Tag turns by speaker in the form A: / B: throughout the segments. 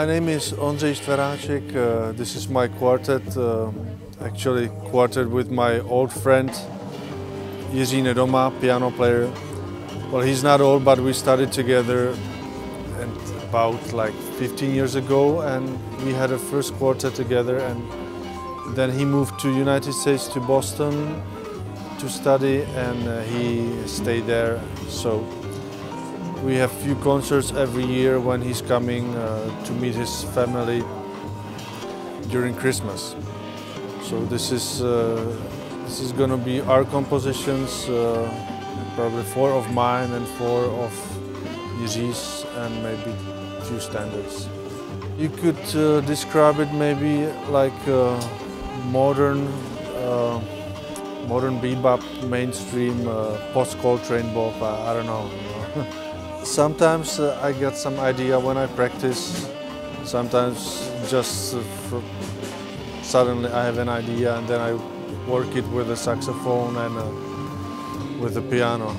A: My name is Ondřej Štveráček. This is my quartet, actually quartet with my old friend Jiří Nedoma, piano player. Well, he's not old, but we started together and about like 15 years ago, and we had a first quartet together, and then he moved to United States, to Boston to study, and he stayed there. So we have few concerts every year when he's coming to meet his family during Christmas. So this is going to be our compositions, probably 4 of mine and 4 of Jiří's, and maybe 2 standards. You could describe it maybe like modern bebop, mainstream, post-Coltrane bop. I don't know. Sometimes I get some idea when I practice. Sometimes just suddenly I have an idea, and then I work it with the saxophone and with the piano.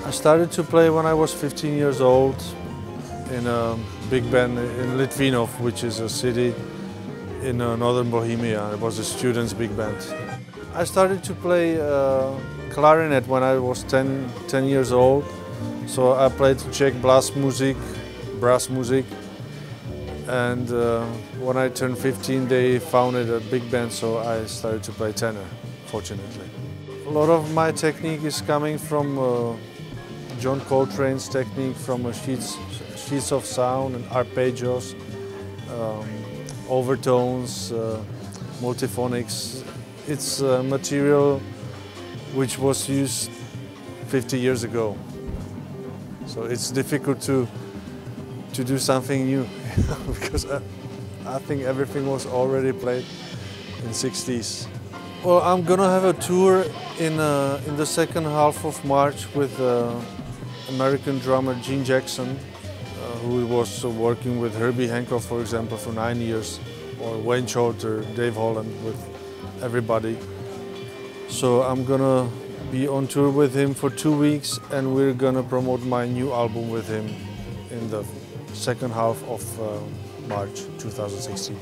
A: I started to play when I was 15 years old in a big band in Litvinov, which is a city in northern Bohemia. It was a students' big band. I started to play clarinet when I was 10 years old. So I played Czech brass music, and when I turned 15 they founded a big band, so I started to play tenor, fortunately. A lot of my technique is coming from John Coltrane's technique, from sheets of sound and arpeggios, overtones, multiphonics. It's material which was used 50 years ago. So it's difficult to do something new because I think everything was already played in the 60s. Well, I'm gonna have a tour in the second half of March with American drummer Gene Jackson, who was working with Herbie Hancock, for example, for 9 years, or Wayne Shorter, Dave Holland, with everybody. So I'm gonna be on tour with him for 2 weeks, and we're gonna promote my new album with him in the second half of March 2016.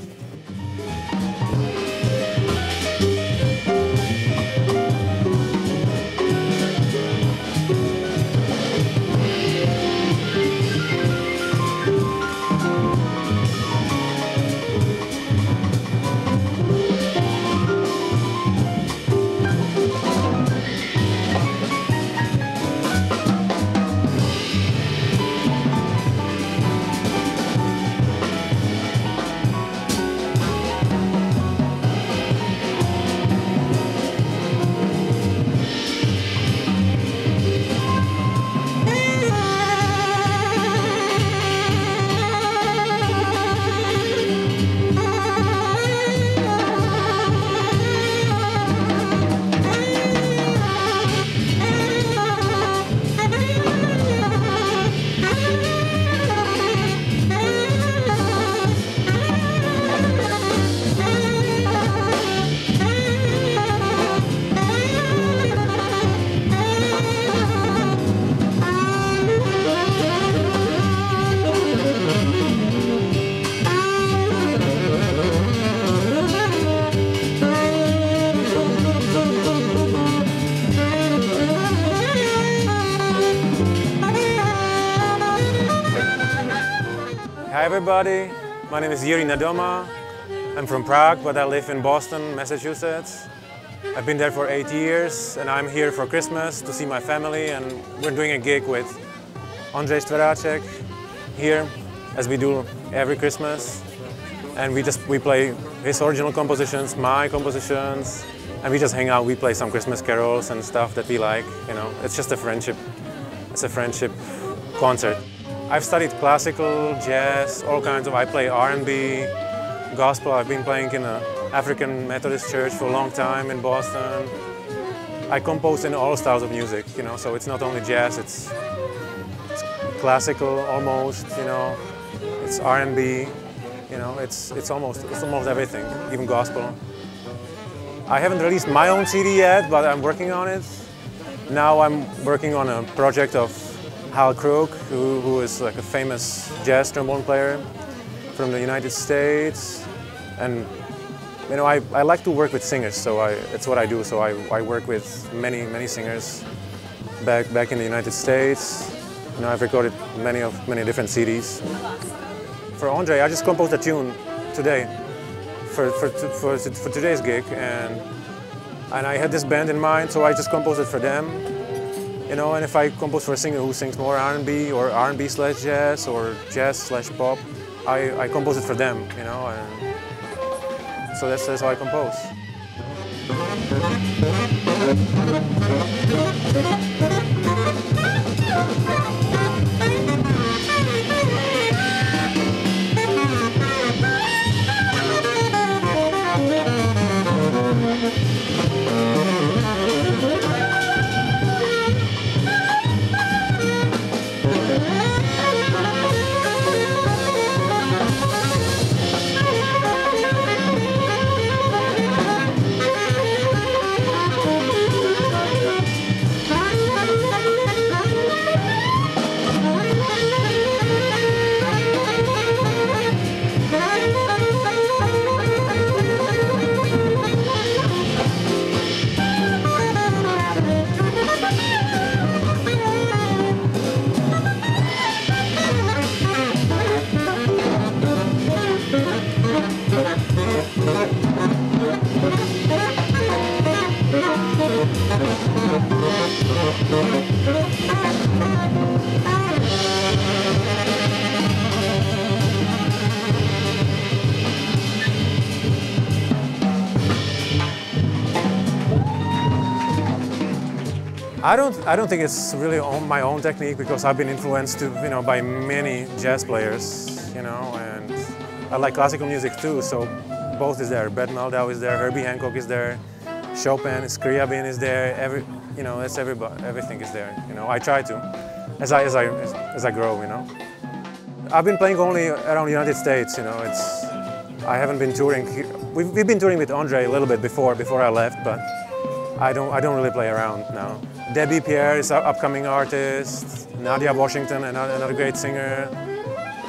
B: Hi everybody, my name is Jiří Nedoma. I'm from Prague, but I live in Boston, Massachusetts. I've been there for 8 years and I'm here for Christmas to see my family, and we're doing a gig with Ondřej Štveráček here, as we do every Christmas. And we play his original compositions, my compositions, and we just hang out, we play some Christmas carols and stuff that we like, you know. It's just a friendship, it's a friendship concert. I've studied classical, jazz, all kinds of, I play R&B, gospel. I've been playing in an African Methodist church for a long time in Boston. I compose in all styles of music, you know, so it's not only jazz, it's classical almost, you know, it's R&B, you know, it's almost everything, even gospel. I haven't released my own CD yet, but I'm working on it. Now I'm working on a project of Hal Crook, who is like a famous jazz trombone player from the United States. And you know, I like to work with singers, so it's what I do. So I work with many singers back in the United States. You know, I've recorded many different CDs. For Ondřej, I just composed a tune today for today's gig, and I had this band in mind, so I just composed it for them. You know, and if I compose for a singer who sings more R&B or R&B/jazz or jazz/pop, I compose it for them, you know, and so that's how I compose. I don't think it's really my own technique, because I've been influenced, you know, by many jazz players, you know, and I like classical music too. So both is there. Brett Meldau is there, Herbie Hancock is there, Chopin, Scriabin is there. You know, it's everybody. Everything is there. You know, I try to, as I grow. You know, I've been playing only around the United States. You know, I haven't been touring. We've been touring with Ondřej a little bit before I left, but I don't really play around now. Debbie Pierre is an upcoming artist. Nadia Washington, another great singer.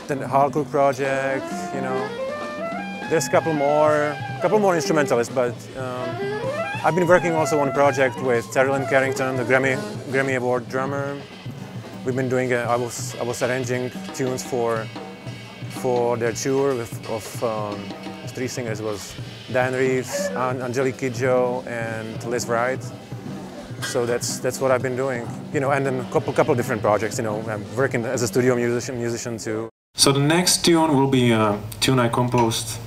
B: Then the Hardcore project, you know. There's a couple more instrumentalists, but I've been working also on a project with Terrell Carrington, the Grammy Award drummer. We've been doing. I was arranging tunes for their tour of 3 singers. It was Dan Reeves, Angelique Kidjo, and Liz Wright. So that's what I've been doing. You know, and then a couple different projects. You know, I'm working as a studio musician too.
C: So the next tune will be a tune I composed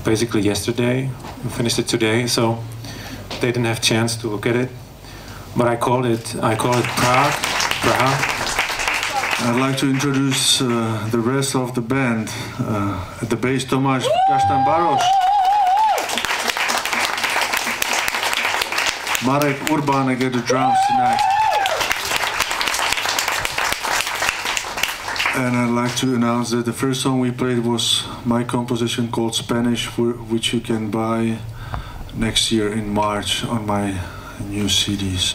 C: basically yesterday. We finished it today, so they didn't have a chance to look at it. But I call it Prague.
A: I'd like to introduce the rest of the band. At the bass, Tomáš, Kaštan, Baroš. Marek Urbánek at the drums tonight. And I'd like to announce that the first song we played was my composition called Spanish, which you can buy next year in March on my new CDs.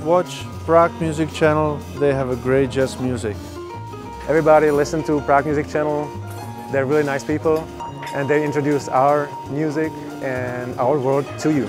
A: Watch Prague Music Channel, they have a great jazz music.
B: Everybody listen to Prague Music Channel. They're really nice people and they introduce our music and our world to you.